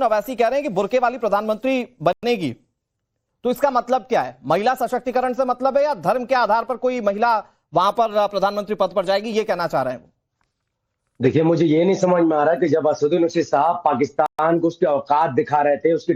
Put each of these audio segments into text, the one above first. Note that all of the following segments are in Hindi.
ओवैसी कह रहे हैं कि बुर्के वाली प्रधानमंत्री बनेगी, तो इसका मतलब क्या है? महिला सशक्तिकरण से मतलब है या धर्म के आधार पर कोई महिला वहां पर प्रधानमंत्री पद पर जाएगी, ये कहना चाह रहे हैं वो? देखिए, मुझे ये नहीं समझ में आ रहा कि जब असदुद्दीन ओवैसी साहब पाकिस्तान को उसकी औकात दिखा रहे थे, उसकी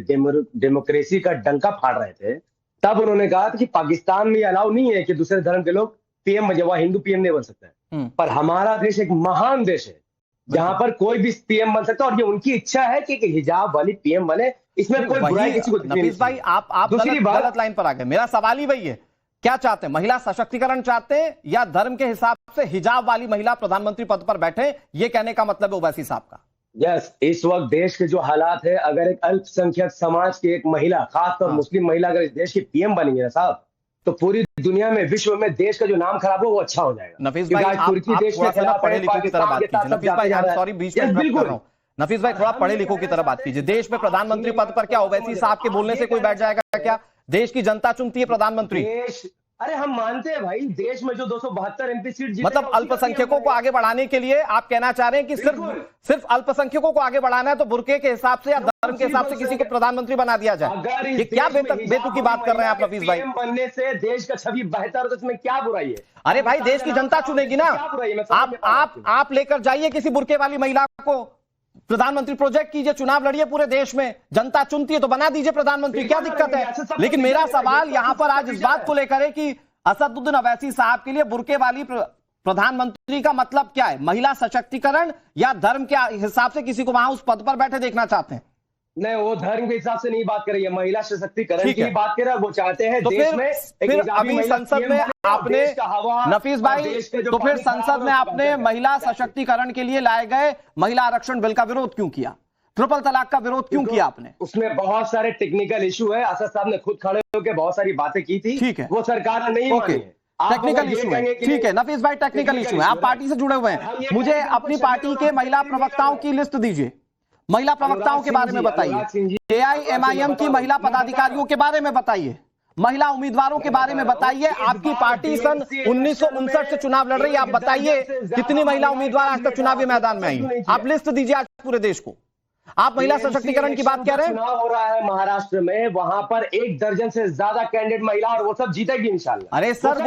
डेमोक्रेसी का डंका फाड़ रहे थे, तब उन्होंने कहा कि पाकिस्तान में अलाउ नहीं है कि दूसरे धर्म के लोग पीएम बने, वह हिंदू पीएम नहीं बन सकता है। पर हमारा देश एक महान देश है जहां पर कोई भी पीएम बन सकता है, और ये उनकी इच्छा है कि हिजाब वाली पीएम बने, इसमें कोई बुराई किसी को दिखनी नहीं। नफीस भाई, आप गलत लाइन पर आ गए। मेरा सवाल ही वही है, क्या चाहते हैं? महिला सशक्तिकरण चाहते हैं या धर्म के हिसाब से हिजाब वाली महिला प्रधानमंत्री पद पर बैठे, ये कहने का मतलब है ओवैसी साहब का? यस, इस वक्त देश के जो हालात है, अगर एक अल्पसंख्यक समाज की एक महिला, खासतौर मुस्लिम महिला अगर इस देश की पीएम बनेंगे ना साहब, तो पूरी दुनिया में, विश्व में देश का जो नाम खराब हो वो अच्छा हो जाएगा। नफीस भाई, आप थोड़ा पढ़े लिखों की तरह बात कीजिए। नफीस भाई, सॉरी बीच में इंटरप्ट कर रहा हूं। नफीस भाई, थोड़ा पढ़े लिखों की तरह बात कीजिए। देश में प्रधानमंत्री पद पर क्या ओवैसी साहब के बोलने से कोई बैठ जाएगा क्या? देश की जनता चुनती है प्रधानमंत्री। अरे हम मानते हैं भाई, देश में जो 272 एमपी सीट जीते, मतलब अल्पसंख्यकों को आगे बढ़ाने के लिए आप कहना चाह रहे हैं कि सिर्फ अल्पसंख्यकों को आगे बढ़ाना है, तो बुर्के के हिसाब से या धर्म के हिसाब से किसी को प्रधानमंत्री बना दिया जाए? ये क्या बेतुकी बात कर रहे हैं आप नफीस भाई? बनने से देश का छवि बेहतर हो, इसमें क्या बुराई है? अरे भाई, देश की जनता चुनेगी ना। आप लेकर जाइए किसी बुर्के वाली महिला को, प्रधानमंत्री प्रोजेक्ट कीजिए, चुनाव लड़िए पूरे देश में, जनता चुनती है तो बना दीजिए प्रधानमंत्री, क्या दिक्कत है? लेकिन मेरा सवाल यहां पर आज इस बात को लेकर है कि असदुद्दीन ओवैसी साहब के लिए बुर्के वाली प्रधानमंत्री का मतलब क्या है? महिला सशक्तिकरण या धर्म के हिसाब से किसी को वहां उस पद पर बैठे देखना चाहते हैं? नहीं, वो धर्म के हिसाब से नहीं बात कर रही है, महिला सशक्तिकरण की बात कर रहा है। वो चाहते हैं तो देश में फिर अभी संसद में आपने, नफीस भाई, तो फिर संसद में आपने महिला सशक्तिकरण के लिए लाए गए महिला आरक्षण बिल का विरोध क्यों किया? ट्रिपल तलाक का विरोध क्यों किया आपने? उसमें बहुत सारे टेक्निकल इशू है। असद साहब ने खुद खड़े होकर बहुत सारी बातें की थी, ठीक है, वो सरकार ने नहीं मानी है। टेक्निकल इशू है, ठीक है नफीस भाई, टेक्निकल इशू है, आप पार्टी से जुड़े हुए हैं, मुझे अपनी पार्टी के महिला प्रवक्ताओं की लिस्ट दीजिए, महिला प्रवक्ताओं के बारे में बताइए, एआईएमआईएम की महिला पदाधिकारियों के बारे में बताइए, महिला उम्मीदवारों के बारे में बताइए। आपकी पार्टी सन 1959 से चुनाव लड़ रही है, आप बताइए कितनी महिला उम्मीदवार आज तक चुनावी मैदान में आई? आप लिस्ट दीजिए आज पूरे देश को। आप महिला सशक्तिकरण की बात कह रहे हैं? चुनाव हो रहा है महाराष्ट्र में, वहां पर 1 दर्जन से ज्यादा कैंडिडेट महिला, और वो सब जीतेगी इंशाल्लाह। अरे सर,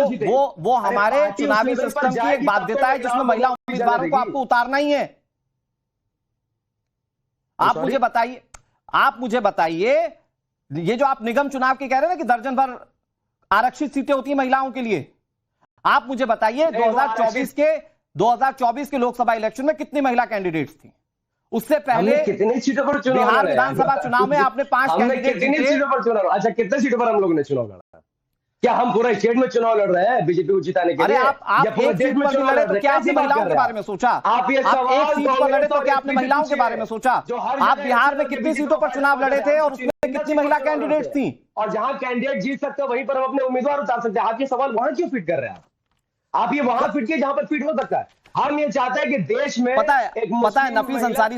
वो हमारे चुनावी सिस्टम की एक बाध्यता है जिसमें महिला उम्मीदवारों को आपको उतारना ही है। आप मुझे बताइए, ये जो आप निगम चुनाव के कह रहे हैं ना कि दर्जन भर आरक्षित सीटें होती हैं महिलाओं के लिए, आप मुझे बताइए 2024 के लोकसभा इलेक्शन में कितनी महिला कैंडिडेट्स थी? उससे पहले कितनी सीटों पर चुनाव, बिहार विधानसभा चुनाव में आपने 5 कैंडिडेट कितनी सीटों पर चुनाव, अच्छा कितने सीटों पर हम लोगों ने चुनाव लड़ा? क्या हम पूरा स्टेट में चुनाव लड़ रहे हैं बीजेपी को जिताने के लिए? अरे आप एक सीट पर भी लड़े तो क्या आपने महिलाओं के बारे में सोचा? आप एक सीट पर लड़े तो क्या आपने महिलाओं के बारे में सोचा? आप बिहार में कितनी सीटों पर चुनाव लड़े थे और उसमें कितनी महिला कैंडिडेट थी? और जहां कैंडिडेट जीत सकते हो वहीं पर हम अपने उम्मीदवार उतार सकते हैं। आप ये सवाल वहां क्यों फिट कर रहे हैं? आप ये वहां फिट किए जहां पर फिट हो सकता है। हम ये चाहते हैं कि देश में पता है नफीस अंसारी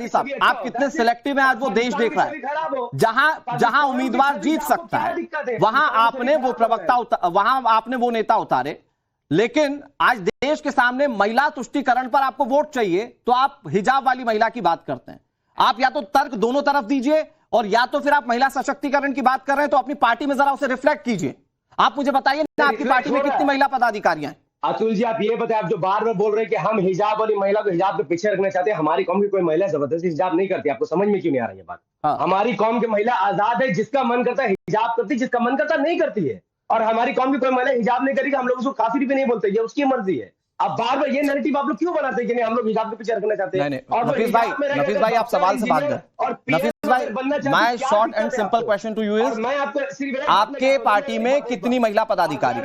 साहब, आप कितने सिलेक्टिव हैं आज वो देश देख रहा है। जहां उम्मीदवार जीत सकता है वहां आपने वो प्रवक्ता वहां आपने वो नेता उतारे, लेकिन आज देश के सामने महिला तुष्टीकरण पर आपको वोट चाहिए तो आप हिजाब वाली महिला की बात करते हैं। आप या तो तर्क दोनों तरफ दीजिए, और या तो फिर आप महिला सशक्तिकरण की बात कर रहे हैं तो अपनी पार्टी में जरा उसे रिफ्लेक्ट कीजिए। आप मुझे बताइए ना, आपकी पार्टी में कितनी महिला पदाधिकारियां हैं? अतुल जी, आप ये बताएं, आप जो बार बार बोल रहे हैं कि हम हिजाब वाली महिला को हिजाब के पीछे रखना चाहते हैं, हमारी कौम की कोई महिला जबरदस्ती हिजाब नहीं करती। आपको समझ में क्यों नहीं आ रही है बात? हमारी कौम की महिला आजाद है, जिसका मन करता है हिजाब करती, जिसका मन करता नहीं करती है। और हमारी कौम की कोई महिला हिजाब नहीं करेगी, हम लोग उसको काफिर भी नहीं बोलते, ये उसकी मर्जी है। अब बार बार ये नैरेटिव आप लोग क्यों बनाते हैं कि नहीं हम लोग हिजाब के पीछे रखना चाहते हैं? और नफीस भाई आप सवाल से भाग गए। नफीस भाई, my short and simple question to you is, आपके पार्टी में कितनी महिला पदाधिकारी?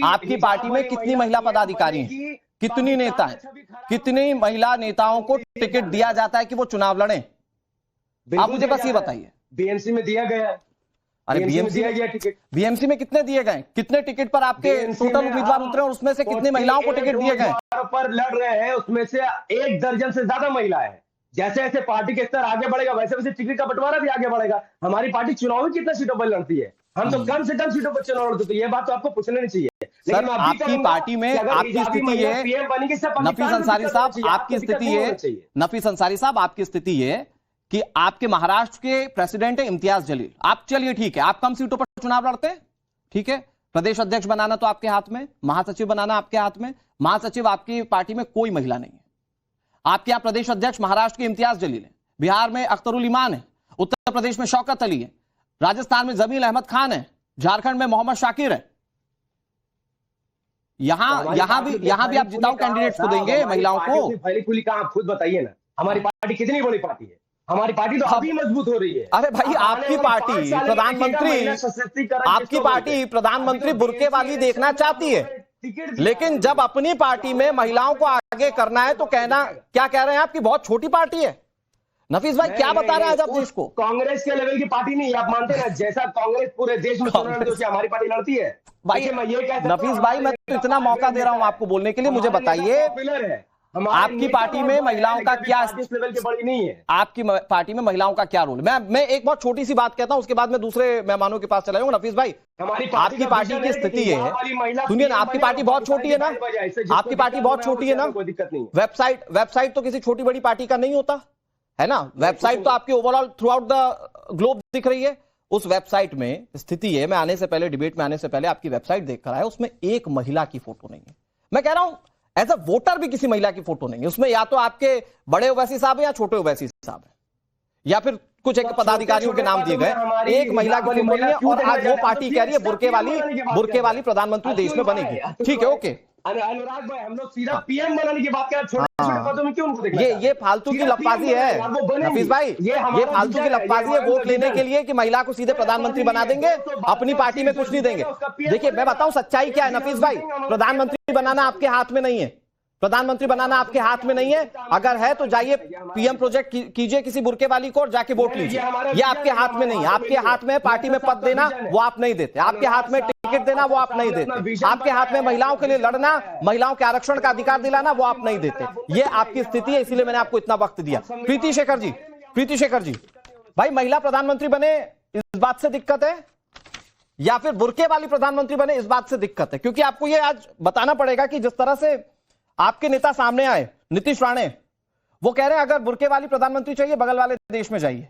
आपकी पार्टी में कितनी महिला पदाधिकारी हैं? कितनी नेता हैं? कितनी महिला नेताओं को टिकट दिया जाता है कि वो चुनाव लड़ें? आप मुझे बस ये बताइए। बीएमसी में दिया गया। अरे बीएमसी में कितने दिए गए? कितने टिकट पर आपके टोटल उम्मीदवार उतरे और उसमें से कितनी महिलाओं को टिकट दिए गए? पर लड़ रहे हैं, उसमें से 1 दर्जन से ज्यादा महिला है। जैसे जैसे पार्टी के स्तर आगे बढ़ेगा वैसे वैसे टिकट का बंटवारा भी आगे बढ़ेगा। हमारी पार्टी चुनाव में कितने सीटों पर लड़ती है? हम तो कम से कम सीटों पर चुनाव लड़ते, तो ये बात तो आपको पूछना नहीं चाहिए। सर आपकी पार्टी में आपकी स्थिति ये, नफीस अंसारी साहब आपकी स्थिति ये, नफीस अंसारी साहब आपकी स्थिति ये कि आपके महाराष्ट्र के प्रेसिडेंट है इम्तियाज जलील। आप चलिए ठीक है, आप कम सीटों पर चुनाव लड़ते हैं, ठीक है, प्रदेश अध्यक्ष बनाना तो आपके हाथ में, महासचिव बनाना आपके हाथ में, महासचिव आपकी पार्टी में कोई महिला नहीं है। आपके यहां प्रदेश अध्यक्ष महाराष्ट्र के इम्तियाज जलील है, बिहार में अख्तरुल ईमान है, उत्तर प्रदेश में शौकत अली है, राजस्थान में जमील अहमद खान है, झारखंड में मोहम्मद शाकिर है। यहां भी आप जिताऊ कैंडिडेट्स को देंगे महिलाओं को? फैली खुली कहां, खुद बताइए ना। हमारी पार्टी कितनी बड़ी पार्टी है? हमारी पार्टी तो अभी मजबूत हो रही है। अरे भाई आपकी पार्टी प्रधानमंत्री बुर्के वाली देखना चाहती है, लेकिन जब अपनी पार्टी में महिलाओं को आगे करना है तो कहना, क्या कह रहे हैं आपकी बहुत छोटी पार्टी है? नफीस भाई क्या बता रहे हैं आज आप देश को? कांग्रेस के लेवल की पार्टी नहीं, आप मानते हैं ना? जैसा कांग्रेस पूरे देश में हमारी पार्टी लड़ती है भाई। मैं ये कहता हूं नफीस भाई, मैं तो इतना मौका दे रहा हूं आपको बोलने के लिए, मुझे बताइए आपकी पार्टी में महिलाओं का क्या लेवल की बड़ी नहीं है? आपकी पार्टी में महिलाओं का क्या रोल? मैं एक बहुत छोटी सी बात कहता हूं, उसके बाद मैं दूसरे मेहमानों के पास चला जाऊंगा। नफीस भाई आपकी पार्टी की स्थिति ये है, सुनिए ना, आपकी पार्टी बहुत छोटी है ना, आपकी पार्टी बहुत छोटी है ना, कोई दिक्कत नहीं। वेबसाइट तो किसी छोटी बड़ी पार्टी का नहीं होता है ना, वेबसाइट तो आपकी overall through out the globe दिख रही है। उस वेबसाइट में स्थिति है, मैं आने से पहले, डिबेट में आने से पहले आपकी वेबसाइट देखकर आया, उसमें एक महिला की फोटो नहीं है। मैं कह रहा हूं एज अ वोटर भी किसी महिला की फोटो नहीं है उसमें, या तो आपके बड़े ओवैसी साहब है या छोटे ओवैसी साहब है, या फिर कुछ एक पदाधिकारियों के नाम दिए गए, एक महिला की फोटो नहीं है। और आज वो पार्टी कह रही है बुर्के वाली प्रधानमंत्री देश में बनेगी। ठीक है, ओके, अनुराग भाई, हम लोग सीधा पीएम बनाने की बात कर रहे हैं, छोटे पदों में क्यों उनको देखना? ये फालतू की लफाजी है नफीस भाई, ये फालतू की लफाजी है वोट लेने के लिए कि महिला को सीधे प्रधानमंत्री बना देंगे, अपनी पार्टी में कुछ नहीं देंगे। देखिए मैं बताऊं सच्चाई क्या है नफीस भाई, प्रधानमंत्री बनाना आपके हाथ में नहीं है, प्रधानमंत्री बनाना आपके हाथ में नहीं है। अगर है तो जाइए पीएम प्रोजेक्ट कीजिए किसी बुर्के वाली को और जाके वोट लीजिए, ये आपके हाथ में नहीं है। आपके हाथ में पार्टी में पद देना वो आप नहीं देते, आपके हाथ में टिकट देना वो आप नहीं देते, आपके हाथ में महिलाओं के लिए लड़ना, महिलाओं के आरक्षण का अधिकार दिलाना वो आप नहीं देते। ये आपकी स्थिति है, इसीलिए मैंने आपको इतना वक्त दिया। प्रीति शेखर जी भाई, महिला प्रधानमंत्री बने इस बात से दिक्कत है या फिर बुर्के वाली प्रधानमंत्री बने इस बात से दिक्कत है? क्योंकि आपको ये आज बताना पड़ेगा कि जिस तरह से आपके नेता सामने आए, नीतीश राणे, वो कह रहे हैं अगर बुर्के वाली प्रधानमंत्री चाहिए बगल वाले देश में जाइए।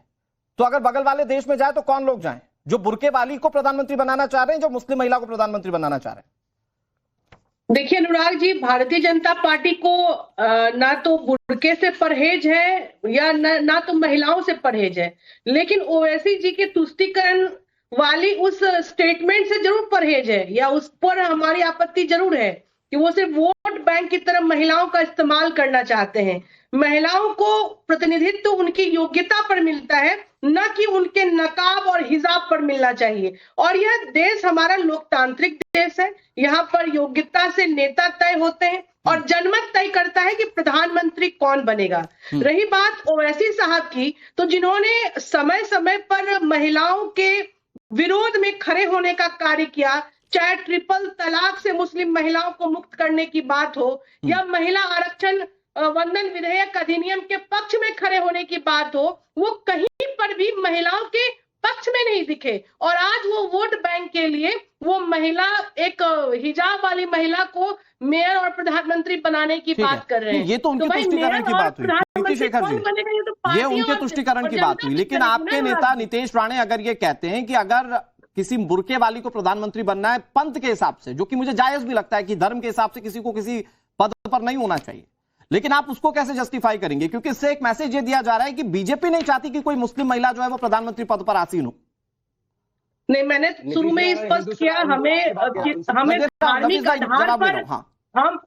तो अगर बगल वाले देश में जाए तो कौन लोग जाएं? जो बुर्के वाली को प्रधानमंत्री बनाना चाह रहे हैं, जो मुस्लिम महिला को प्रधानमंत्री बनाना चाह रहे हैं। देखिए अनुराग जी, भारतीय जनता पार्टी को ना तो बुर्के से परहेज है या ना तो महिलाओं से परहेज है, लेकिन ओवैसी जी के तुष्टीकरण वाली उस स्टेटमेंट से जरूर परहेज है, या उस पर हमारी आपत्ति जरूर है कि वो सिर्फ वोट बैंक की तरह महिलाओं का इस्तेमाल करना चाहते हैं। महिलाओं को प्रतिनिधित्व उनकी योग्यता पर मिलता है, न कि उनके नकाब और हिजाब पर मिलना चाहिए। और यह देश हमारा लोकतांत्रिक देश है, यहाँ पर योग्यता से नेता तय होते हैं और जनमत तय करता है कि प्रधानमंत्री कौन बनेगा। रही बात ओवैसी साहब की, तो जिन्होंने समय समय पर महिलाओं के विरोध में खड़े होने का कार्य किया, चाहे ट्रिपल तलाक से मुस्लिम महिलाओं को मुक्त करने की बात हो या महिला आरक्षण वंदन विधेयक अधिनियम के पक्ष में खड़े होने की बात हो, वो कहीं पर भी महिलाओं के पक्ष में नहीं दिखे। और आज वो वोट बैंक के लिए वो महिला, एक हिजाब वाली महिला को मेयर और प्रधानमंत्री बनाने की बात कर रहे हैं। ये तो उनके तुष्टीकरण की बात हुई प्रीति शेखर जी, ये उनके तुष्टीकरण की बात हुई। लेकिन आपके नेता नीतीश राणे अगर ये कहते हैं कि अगर किसी बुर्के वाली को प्रधानमंत्री बनना है पंथ के हिसाब से, जो कि मुझे जायज भी लगता है कि धर्म के हिसाब से किसी को किसी पद पर नहीं होना चाहिए, लेकिन आप उसको कैसे जस्टिफाई करेंगे? क्योंकि इससे एक मैसेज ये दिया जा रहा है कि बीजेपी नहीं चाहती कि कोई मुस्लिम महिला जो है वो प्रधानमंत्री पद पर आसीन हो। नहीं, मैंने शुरू में स्पष्ट किया, हमें धार्मिक आधार पर हम